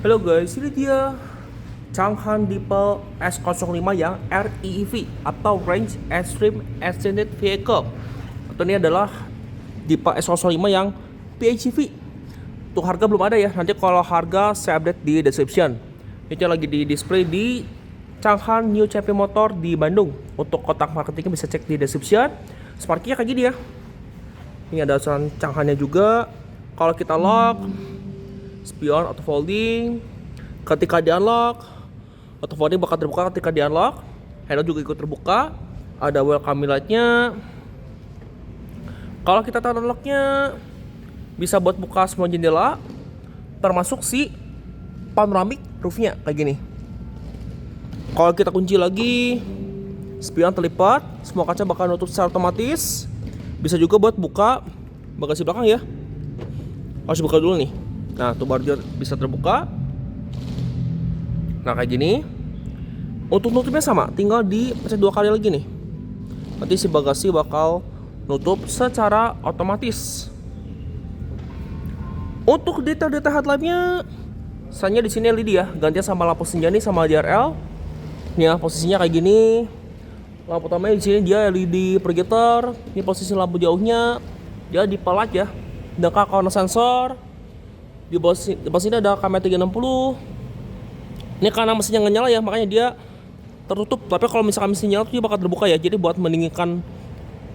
Halo guys, ini dia Changhan Deeple S05 yang REEV atau Range Extreme Extended Vehicle. Atau ini adalah Deeple S05 yang PHEV. Untuk harga belum ada ya. Nanti kalau harga saya update di description. Ini lagi di display di Changhan New CP Motor di Bandung. Untuk kotak marketingnya bisa cek di description. Sparknya kayak gini ya. Ini ada tulisan Changhannya juga. Kalau kita lock, spion auto folding, ketika di unlock auto folding bakal terbuka ketika di unlock, handle juga ikut terbuka, ada welcome lightnya. Kalau kita tahan unlocknya bisa buat buka semua jendela termasuk si panoramic roofnya kayak gini. Kalau kita kunci lagi, spion terlipat, semua kaca bakal nutup secara otomatis. Bisa juga buat buka bagasi belakang ya. Harus buka dulu nih. Nah, tuh baru dia bisa terbuka. Nah, kayak gini. Untuk nutupnya sama, tinggal dipencet 2 kali lagi nih. Nanti si bagasi bakal nutup secara otomatis. Untuk detail-detail headlampnya, misalnya di sini LED ya, gantian sama lampu senja nih sama DRL. Nih ya, posisinya kayak gini. Lampu utamanya di sini dia LED projector. Ini posisi lampu jauhnya dia di pelat ya. Dan corner sensor. Di bawah sini ada kamera 360. Ini karena mesinnya nggak nyala ya, makanya dia tertutup. Tapi kalau misalkan mesin nyala tuh dia bakal terbuka ya. Jadi buat mendinginkan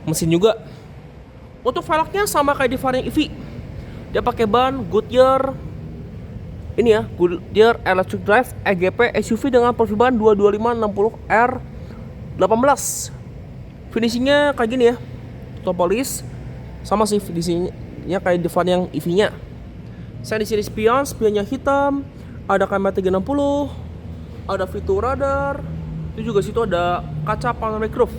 mesin juga. Untuk velgnya sama kayak di varian EV. Dia pakai ban Goodyear. Ini ya, Goodyear Electric Drive EGP SUV dengan profil ban 225/60R18. Finishingnya kayak gini ya. Top polish. Sama sih finishingnya kayak di varian yang EV-nya. Saya di sini spionnya hitam, ada kamera 360, ada fitur radar, itu juga situ ada kaca panoramic roof.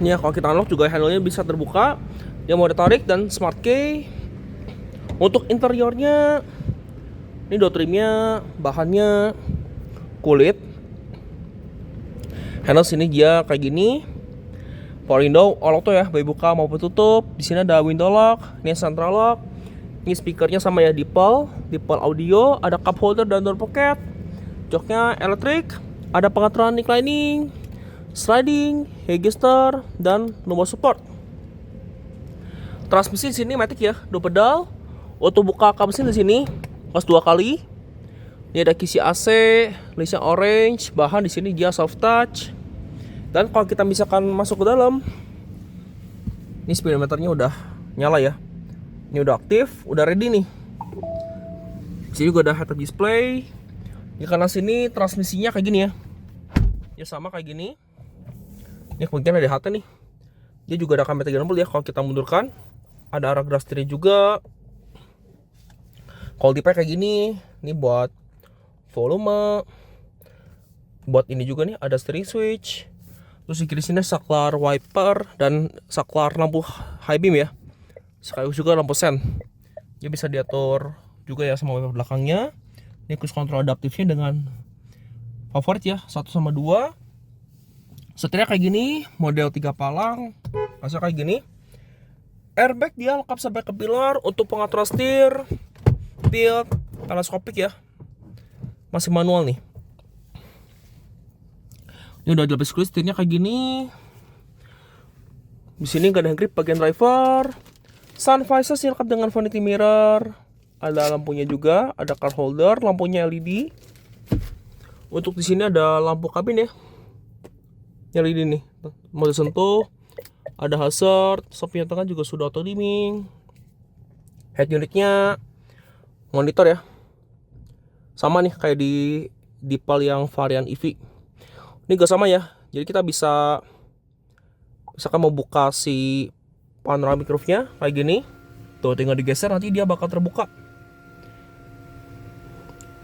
Ini ya, kalau kita unlock juga handle-nya bisa terbuka, dia mau ditarik dan smart key. Untuk interiornya, ini door trimnya, bahannya kulit. Handle sini dia kayak gini. Power window all auto ya, baik buka maupun tutup. Di sini ada window lock, ini central lock. Ini speakernya sama ya, Deeple audio, ada cup holder dan door pocket. Joknya elektrik, ada pengaturan reclining, sliding, register dan lumbar support. Transmisi di sini matic ya, 2 pedal. Untuk buka kap mesin di sini pas 2 kali. Ini ada kisi AC, listnya orange, bahan di sini dia soft touch. Dan kalau kita misalkan masuk ke dalam, ini speedometernya udah nyala ya. Ini udah aktif, udah ready nih. Di sini juga ada head-up display. Di kanan sini transmisinya kayak gini ya. Ya sama kayak gini. Ini kemudian ada HT nih. Dia juga ada kamera 360 ya kalau kita mundurkan. Ada arah gerak setir juga. Kalau dipakai kayak gini, ini buat volume. Buat ini juga nih ada steering switch. Terus di kiri sini saklar wiper dan saklar lampu high beam ya. Sekaligus juga lampu sen. Dia bisa diatur juga ya sama wiper belakangnya. Ini cruise control adaptifnya dengan favorit ya, 1 sama 2. Setirnya kayak gini, model 3 palang. Masuk kayak gini. Airbag dia lengkap sampai ke pilar. Untuk pengaturan setir, tilt, teleskopik ya. Masih manual nih. Ini udah dilapis kulit, setirnya kayak gini. Di sini nggak ada grip bagian driver. Sun visor lengkap dengan vanity mirror. Ada lampunya juga, ada card holder, lampunya LED. Untuk di sini ada lampu kabin ya. LED nih, mode sentuh. Ada hazard, samping tengah juga sudah auto dimming. Head unitnya monitor ya. Sama nih kayak di Deeple yang varian EV. Ini gak sama ya, jadi kita bisa misalkan mau buka si panoramic roofnya kayak gini, tuh tinggal digeser nanti dia bakal terbuka.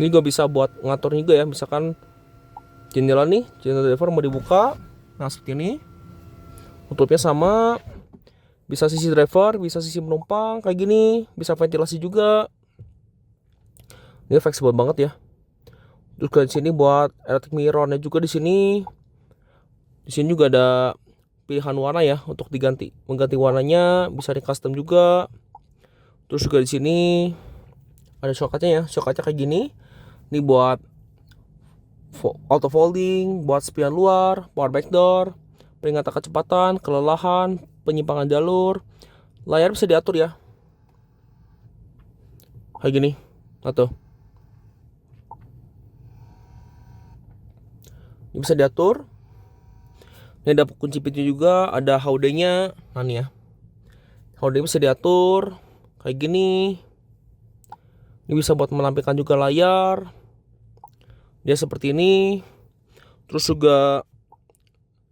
Ini juga bisa buat ngatur juga ya, misalkan jendela nih, jendela driver mau dibuka, nah seperti ini. Tutupnya sama, bisa sisi driver, bisa sisi penumpang kayak gini, bisa ventilasi juga. Ini fleksibel banget ya. Terus di sini buat electric mirrornya juga di sini. Di sini juga ada pilihan warna ya untuk mengganti warnanya, bisa di custom juga. Terus juga di sini ada shortcutnya ya, shortcutnya kayak gini. Ini buat auto folding, buat spion luar, power backdoor, peringatan kecepatan, kelelahan, penyimpangan jalur. Layar bisa diatur ya, kayak gini. Atau ini bisa diatur. Ini ada kunci pintu juga, ada houdenya. Nah nih ya, houdenya bisa diatur kayak gini. Ini bisa buat menampilkan juga layar. Dia seperti ini. Terus juga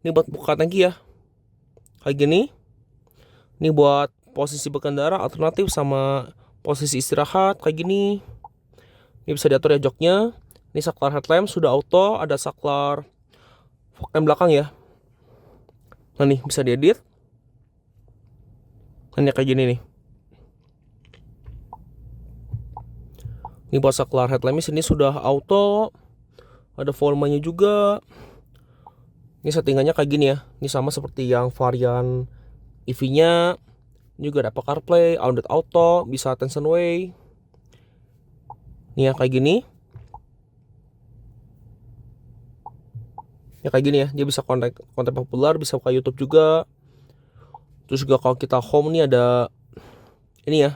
ini buat buka tangki ya, kayak gini. Ini buat posisi berkendara alternatif sama posisi istirahat kayak gini. Ini bisa diatur ya joknya. Ini saklar headlamp sudah auto, ada saklar fog lamp belakang ya. Nah nih bisa diedit. Nah ini kayak gini nih. Ini buat saklar headlampnya sini sudah auto, ada volumenya juga. Ini settingannya kayak gini ya. Ini sama seperti yang varian EV-nya. Ini juga ada Apple CarPlay, Android Auto, bisa Attention Way. Ini ya kayak gini. Ya kayak gini ya. Dia bisa konten populer, bisa buka YouTube juga. Terus juga kalau kita home nih ada ini ya.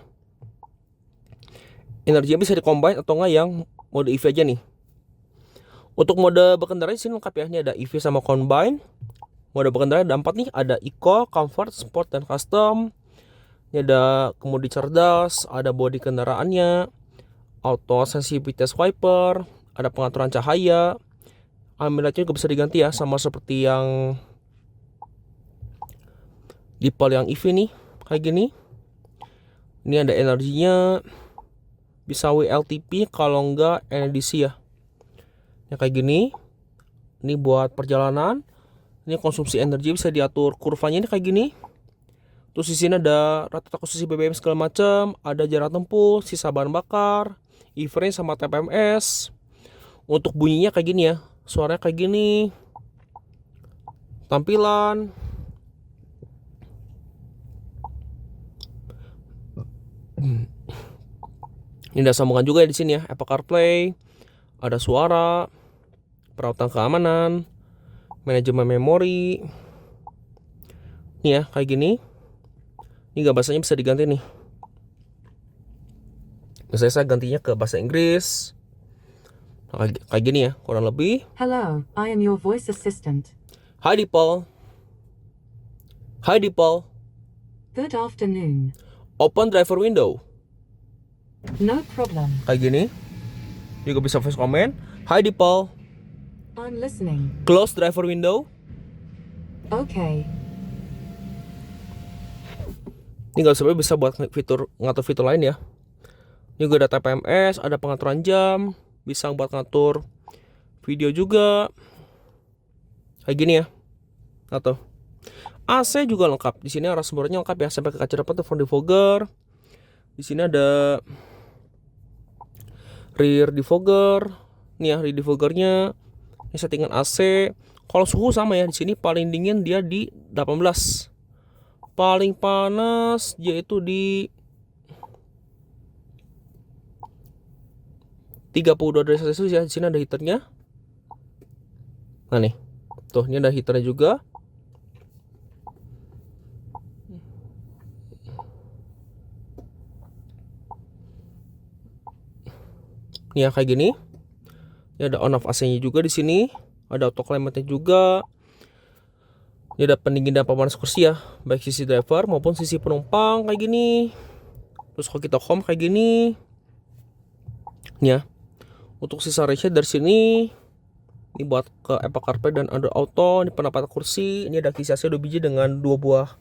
Energinya bisa di-combine atau enggak yang mode EV aja nih. Untuk mode berkendara di sini lengkap ya. Ini ada EV sama combine. Mode berkendara ada 4 nih, ada Eco, Comfort, Sport, dan Custom. Ini ada kemudi cerdas, ada bodi kendaraannya, auto sensitivitas wiper, ada pengaturan cahaya. Ambilatnya juga bisa diganti ya, sama seperti yang Dipol yang EV nih, kayak gini. Ini ada energinya, bisa WLTP kalau enggak NDC ya. Ya kayak gini. Ini buat perjalanan. Ini konsumsi energi bisa diatur kurvanya ini kayak gini. Terus di sini ada rata-rata konsumsi BBM segala macam, ada jarak tempuh, sisa bahan bakar, e-frame sama TPMS. Untuk bunyinya kayak gini ya. Suaranya kayak gini. Tampilan. Ini ada sambungan juga ya di sini ya, Apple CarPlay, ada suara, perawatan keamanan, manajemen memori. Nih ya, kayak gini. Ini gak bahasanya bisa diganti nih. Misalnya saya gantinya ke bahasa Inggris. Nah, kayak gini ya, kurang lebih. Hello, I am your voice assistant. Hi Dipol. Hi Dipol. Good afternoon. Open driver window. No problem. Kayak gini. Juga bisa voice comment. Hi Dipol. I'm listening. Close driver window. Okay. Ini nggak sampai bisa buat ngatur fitur lain ya. Ini juga ada TPMS, ada pengaturan jam, bisa buat ngatur video juga. Kayak gini ya. Atau AC juga lengkap. Di sini arah sumbernya lengkap ya, sampai ke kaca depan tuh front defogger. Di sini ada rear defogger. Nih ya, rear defoggernya. Ini settingan AC. Kalau suhu sama ya, di sini paling dingin dia di 18. Paling panas yaitu di 32 derajat Celcius ya. Di sini ada heaternya. Nah nih. Tuh, ini ada heaternya juga. Nih ya kayak gini. Ini ada on off AC-nya juga di sini. Ada auto climate-nya juga. Ini ada pendingin dan pemanas kursi ya, baik sisi driver maupun sisi penumpang kayak gini. Terus kalau kita home kayak gini. Nih ya. Untuk sisa ratio dari sini, ini buat ke Apple CarPlay dan Android Auto. Ini penempatan kursi. Ini ada kisi AC 2 biji dengan 2 buah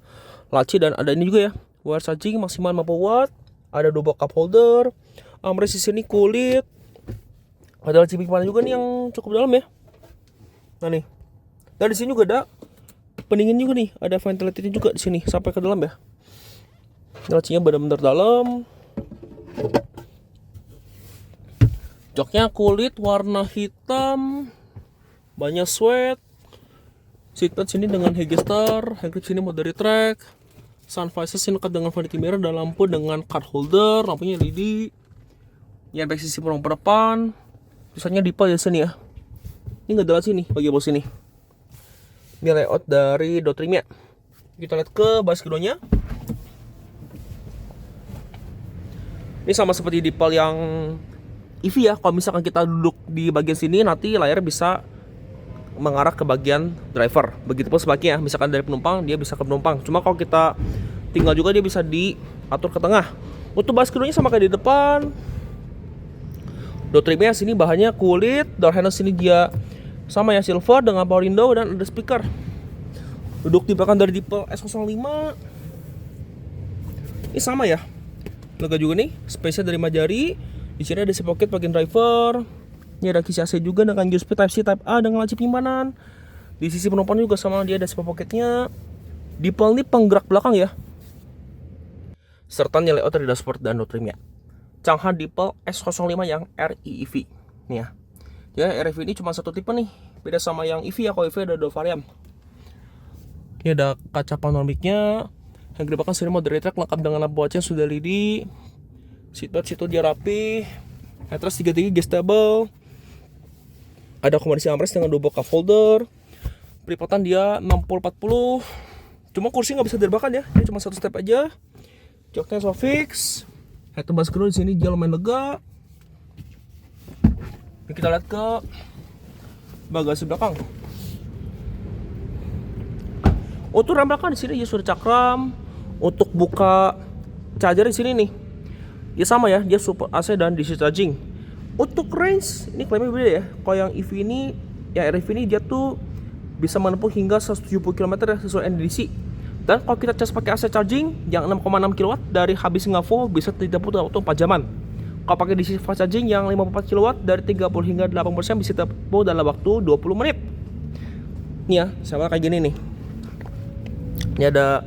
laci, dan ada ini juga ya, wire charging maksimal 50 watt. Ada 2 buah cup holder. Armrest di sini kulit. Ada laci pipanan juga nih yang cukup dalam ya. Nah nih. Dan di sini juga ada pendingin juga nih, ada ventilatornya juga di sini sampai ke dalam ya. Lacinya benar-benar dalam. Joknya kulit warna hitam, banyak sweat. Seatbelt sini dengan headrest sini modern track. Sun visor sini lengkap dengan vanity mirror dan lampu dengan card holder, lampunya LED. Ini back sisi penumpang depan. Tulisannya Dipal ya sini ya. Ini nggak ada sini, bagian bawah sini. Ini layout dari door trimnya. Kita lihat ke baris keduanya. Ini sama seperti Dipal yang EV ya. Kalau misalkan kita duduk di bagian sini, nanti layar bisa mengarah ke bagian driver. Begitupun sebaliknya, misalkan dari penumpang dia bisa ke penumpang. Cuma kalau kita tinggal juga dia bisa diatur ke tengah. Untuk baris keduanya sama kayak di depan. Door trimnya sini bahannya kulit. Door handle sini dia sama ya, silver dengan power window dan ada speaker. Duduk di belakang dari Dipal S05. Ini sama ya. Lega juga nih, space-nya dari 5 jari. Di sini ada si pocket bagian driver. Ini ada kisi AC juga dengan USB Type-C Type A dengan laci penyimpanan. Di sisi penumpang juga sama, dia ada si pocketnya. Dipal ini penggerak belakang ya. Serta layout dari dashboard dan door trimnya. Changan Dipal S05 yang REEV. Nih ya. Jadi REEV ini cuma satu tipe nih. Beda sama yang EV ya, kalau EV ada 2 varian. Ini ada kaca panoramiknya. Yang gede bahkan sini moderate track lengkap dengan lampu wajah sudah LED. Seatbelt situ dia rapi. Headrest 3 adjustable. Ada akomodasi armrest dengan 2 cup holder. Peripotan dia 60-40. Cuma kursi nggak bisa direbahkan ya. Ini cuma satu step aja. Joknya Sofix. Head to basket di sini dia lumayan lega. Ini kita lihat ke bagasi belakang. Untuk rem belakang di sini dia sudah cakram. Untuk buka charger di sini nih, dia sama ya, dia super AC dan DC charging. Untuk range ini klaimnya beda ya. Kalau yang EV ini, yang REV ini dia tuh bisa menempuh hingga 170 km ya sesuai NDC. Dan kalau kita cas pakai AC charging yang 6,6 kW dari habis hingga full bisa ditempuh dalam waktu 4 jaman. Kalau pakai DC fast charging yang 54 kW dari 30 hingga 8% bisa ditempuh dalam waktu 20 menit. Nih ya, sama kayak gini nih. Ini ada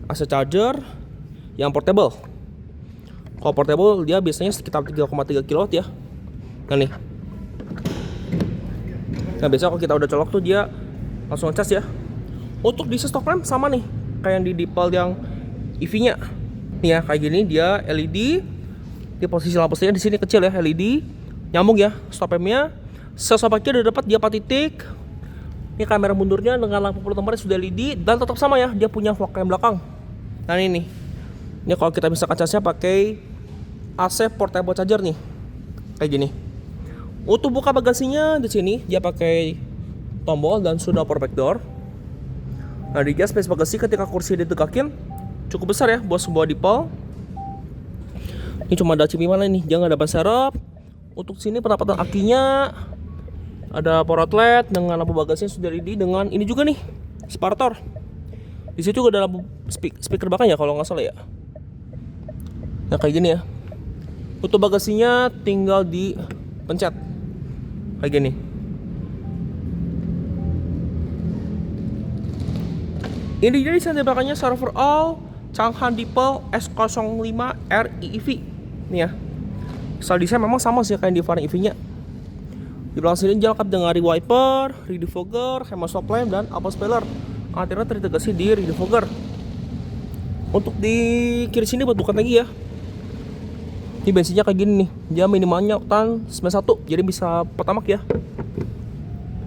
AC charger yang portable. Kalau portable dia biasanya sekitar 3,3 kW ya. Nah nih. Nah biasanya kalau kita udah colok tuh dia langsung ngecas ya. Untuk DC stock lamp sama nih, kayak yang di Dipal yang EV-nya. Nih ya, kayak gini dia LED. Di posisi lampunya di sini kecil ya, LED. Nyambung ya stop lampnya. Sesopaknya udah dapat dia 4 titik. Ini kamera mundurnya dengan lampu penutupannya sudah LED dan tetap sama ya, dia punya fog lamp belakang. Nah ini nih. Ini kalau kita misalkan casnya pakai AC portable charger nih. Kayak gini. Untuk buka bagasinya di sini dia pakai tombol dan sudah power back door. Nah, di space bagasi ketika kursi ditegakin cukup besar ya buat sebuah Dipal. Ini cuma ada cip mana nih, jangan ada ban serep. Untuk sini penempatan akinya ada power outlet dengan lampu bagasinya sudah LED dengan ini juga nih separator. Di situ juga ada lampu speaker belakang ya kalau nggak salah ya. Nah kayak gini ya. Untuk bagasinya tinggal dipencet kayak gini. Ini jadi desain di belakangnya secara overall Changan Dipal S05 REEV. Nih ya. Style desain memang sama sih kayak di varian EV-nya. Di belakang sini dia lengkap dengan rear wiper, rear defogger, hemat stop lamp dan alpha spoiler. Akhirnya terintegrasi di rear defogger. Untuk di kiri sini buat bukan lagi ya. Ini bensinnya kayak gini nih. Dia minimalnya oktan 91, jadi bisa pertamax ya.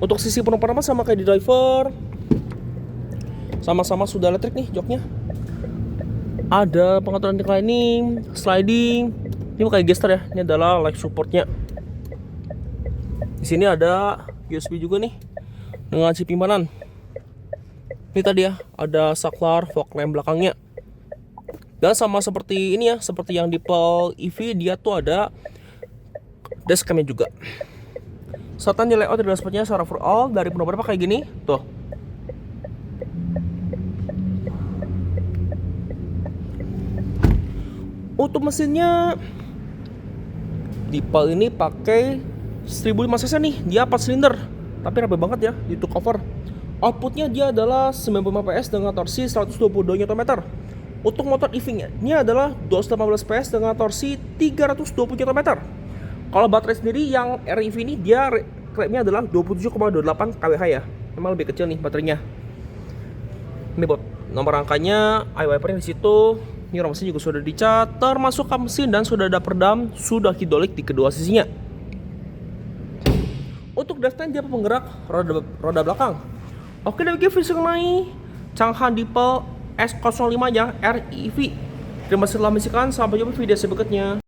Untuk sisi penumpang sama kayak di driver. Sama-sama sudah elektrik nih joknya. Ada pengaturan reclining, sliding. Ini kayak gesture ya. Ini adalah light supportnya. Di sini ada USB juga nih dengan chip penyimpanan. Ini tadi ya, ada saklar fog lamp belakangnya. Dan sama seperti ini ya, seperti yang Dipal EV, dia tuh ada dashcamnya juga. Serta layout dari dashboardnya secara overall dari penumpang kayak gini, tuh. Untuk mesinnya Dipal ini pakai 1005 cc nih, dia 4 silinder, tapi rapi banget ya di two cover. Outputnya dia adalah 95 PS dengan torsi 122 Nm. Untuk motor EV-nya, ini adalah 218 PS dengan torsi 320 Nm. Kalau baterai sendiri yang REV ini dia klaimnya adalah 27,28 kWh ya. Memang lebih kecil nih baterainya. Ini buat nomor rangkanya, eye wipernya di situ. Ini rem mesin juga sudah dicat, termasuk kap mesin dan sudah ada peredam, sudah hidrolik di kedua sisinya. Untuk drive train dia penggerak roda belakang. Oke, dari video mengenai Changhan Deeple S05 nya REV. Terima kasih telah menyaksikan, sampai jumpa di video berikutnya.